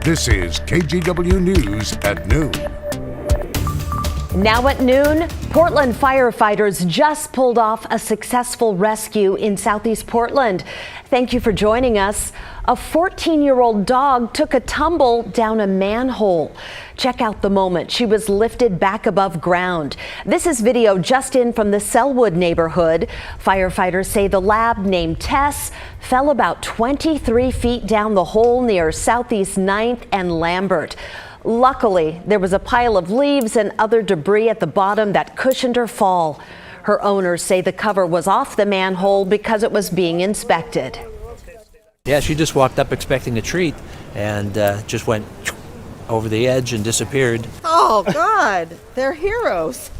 This is KGW News at noon. Now at noon, Portland firefighters just pulled off a successful rescue in Southeast Portland. Thank you for joining us. A 14-year-old dog took a tumble down a manhole. Check out the moment she was lifted back above ground. This is video just in from the Selwood neighborhood. Firefighters say the lab, named Tess, fell about 23 feet down the hole near Southeast 9th and Lambert. Luckily, there was a pile of leaves and other debris at the bottom that cushioned her fall. Her owners say the cover was off the manhole because it was being inspected. Yeah, she just walked up expecting a treat and just went over the edge and disappeared. Oh, God. They're heroes.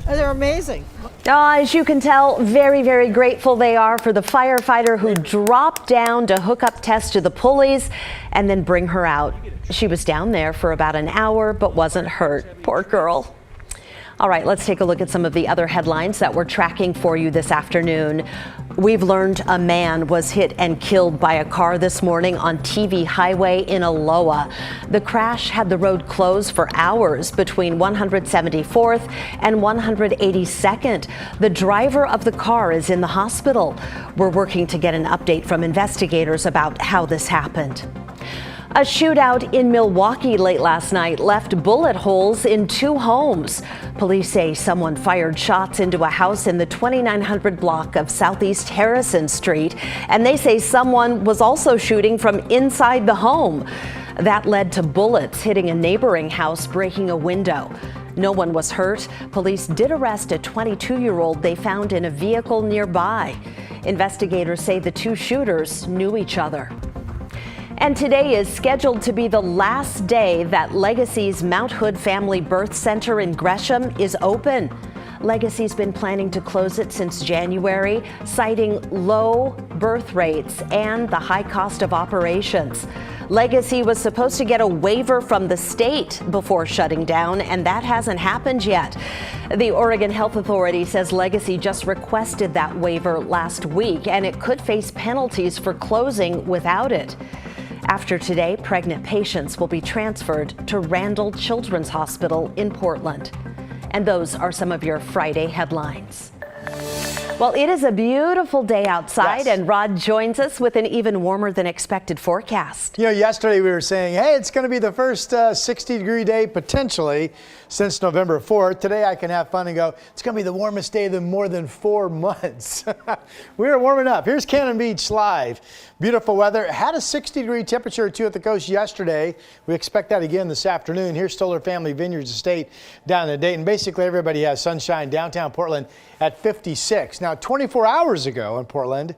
They're amazing. As you can tell, very, very grateful they are for the firefighter who dropped down to hook up Tess to the pulleys and then bring her out. She was down there for about an hour but wasn't hurt. Poor girl. All right, let's take a look at some of the other headlines that we're tracking for you this afternoon. We've learned a man was hit and killed by a car this morning on TV Highway in Aloha. The crash had the road closed for hours between 174th and 182nd. The driver of the car is in the hospital. We're working to get an update from investigators about how this happened. A shootout in Milwaukee late last night left bullet holes in 2 homes. Police say someone fired shots into a house in the 2900 block of Southeast Harrison Street, and they say someone was also shooting from inside the home. That led to bullets hitting a neighboring house, breaking a window. No one was hurt. Police did arrest a 22-year-old they found in a vehicle nearby. Investigators say the 2 shooters knew each other. And today is scheduled to be the last day that Legacy's Mount Hood Family Birth Center in Gresham is open. Legacy's been planning to close it since January, citing low birth rates and the high cost of operations. Legacy was supposed to get a waiver from the state before shutting down, and that hasn't happened yet. The Oregon Health Authority says Legacy just requested that waiver last week, and it could face penalties for closing without it. After today, pregnant patients will be transferred to Randall Children's Hospital in Portland. And those are some of your Friday headlines. Well, it is a beautiful day outside, yes. And Rod joins us with an even warmer than expected forecast. You know, yesterday we were saying, hey, it's going to be the first 60-degree day potentially since November 4th. Today I can have fun and go, it's going to be the warmest day in more than 4 months. We're warming up. Here's Cannon Beach live. Beautiful weather. Had a 60-degree temperature or 2 at the coast yesterday. We expect that again this afternoon. Here's Stoller Family Vineyards Estate down in Dayton. Basically, everybody has sunshine downtown Portland at 56. Now, 24 hours ago in Portland,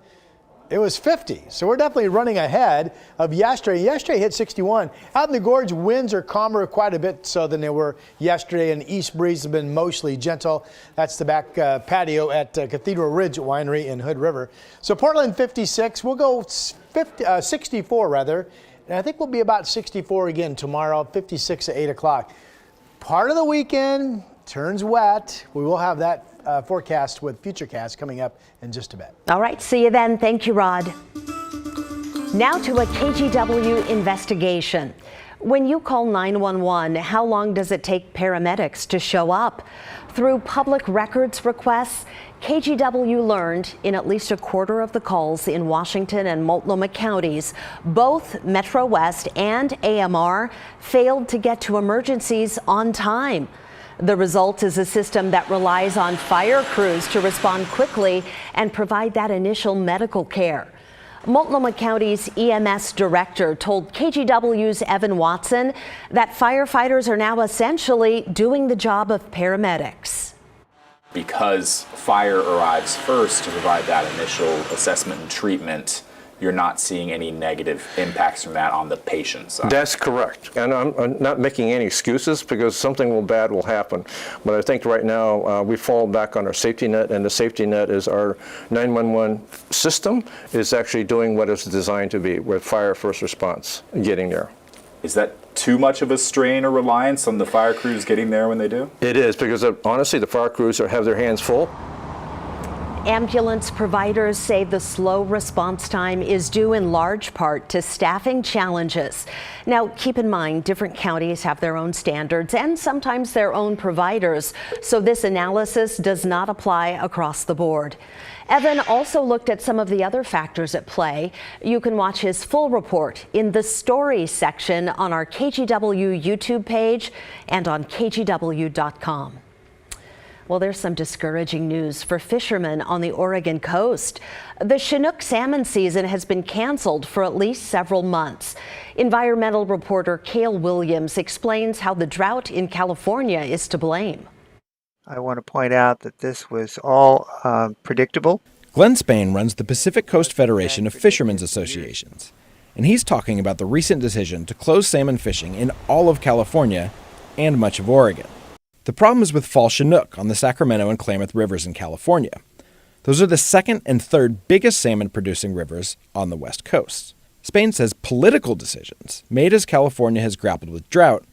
it was 50. So we're definitely running ahead of yesterday. Yesterday hit 61. Out in the gorge, winds are calmer quite a bit so than they were yesterday, and the east breeze has been mostly gentle. That's the back patio at Cathedral Ridge Winery in Hood River. So Portland 56. We'll go 64 rather. And I think we'll be about 64 again tomorrow, 56 at 8 o'clock. Part of the weekend turns wet. We will have that forecast with Futurecast coming up in just a bit. All right, see you then. Thank you, Rod. Now to a KGW investigation. When you call 911, how long does it take paramedics to show up? Through public records requests, KGW learned in at least a quarter of the calls in Washington and Multnomah counties, both Metro West and AMR failed to get to emergencies on time. The result is a system that relies on fire crews to respond quickly and provide that initial medical care. Multnomah County's EMS director told KGW's Evan Watson that firefighters are now essentially doing the job of paramedics. Because fire arrives first to provide that initial assessment and treatment, you're not seeing any negative impacts from that on the patient side. That's correct. And I'm not making any excuses because something bad will happen. But I think right now we fall back on our safety net, and the safety net is our 911 system is actually doing what it's designed to be, with fire first response, getting there. Is that too much of a strain or reliance on the fire crews getting there when they do? It is, because honestly the fire crews have their hands full. Ambulance providers say the slow response time is due in large part to staffing challenges. Now, keep in mind, different counties have their own standards and sometimes their own providers, so this analysis does not apply across the board. Evan also looked at some of the other factors at play. You can watch his full report in the stories section on our KGW YouTube page and on KGW.com. Well, there's some discouraging news for fishermen on the Oregon coast. The Chinook salmon season has been canceled for at least several months. Environmental reporter Cale Williams explains how the drought in California is to blame. I want to point out that this was all predictable. Glenn Spain runs the Pacific Coast Federation of Fishermen's Associations, and he's talking about the recent decision to close salmon fishing in all of California and much of Oregon. The problem is with fall Chinook on the Sacramento and Klamath rivers in California. Those are the second and third biggest salmon-producing rivers on the West Coast. Spain says political decisions made as California has grappled with drought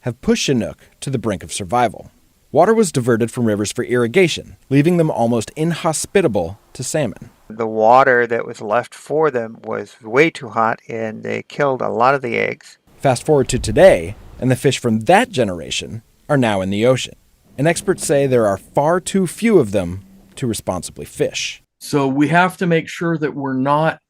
have pushed Chinook to the brink of survival. Water was diverted from rivers for irrigation, leaving them almost inhospitable to salmon. The water that was left for them was way too hot, and they killed a lot of the eggs. Fast forward to today, and the fish from that generation are now in the ocean. And experts say there are far too few of them to responsibly fish. So we have to make sure that we're not,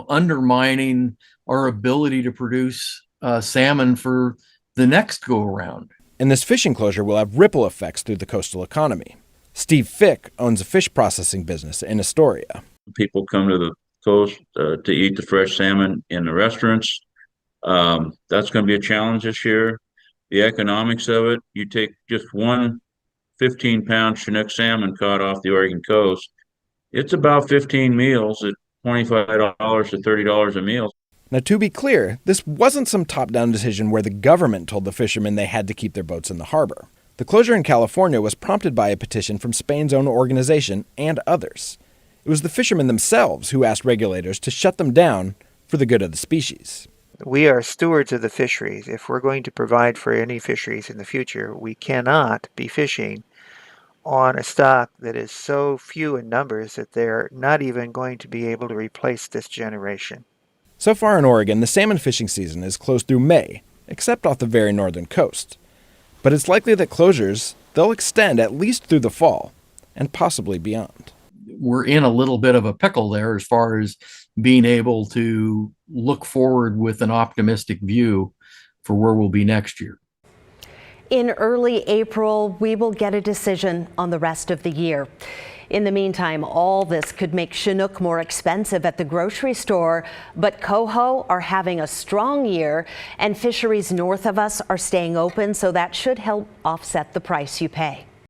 undermining our ability to produce salmon for the next go around. And this fishing closure will have ripple effects through the coastal economy. Steve Fick owns a fish processing business in Astoria. People come to the coast to eat the fresh salmon in the restaurants. That's going to be a challenge this year. The economics of it, you take just one 15-pound Chinook salmon caught off the Oregon coast, it's about 15 meals at $25 to $30 a meal. Now, to be clear, this wasn't some top-down decision where the government told the fishermen they had to keep their boats in the harbor. The closure in California was prompted by a petition from Spain's own organization and others. It was the fishermen themselves who asked regulators to shut them down for the good of the species. We are stewards of the fisheries. If we're going to provide for any fisheries in the future, we cannot be fishing on a stock that is so few in numbers that they're not even going to be able to replace this generation. So far in Oregon, the salmon fishing season is closed through May, except off the very northern coast. But it's likely that closures, they'll extend at least through the fall, and possibly beyond. We're in a little bit of a pickle there as far as being able to look forward with an optimistic view for where we'll be next year. In early April, we will get a decision on the rest of the year. In the meantime, all this could make Chinook more expensive at the grocery store, but coho are having a strong year, and fisheries north of us are staying open, so that should help offset the price you pay.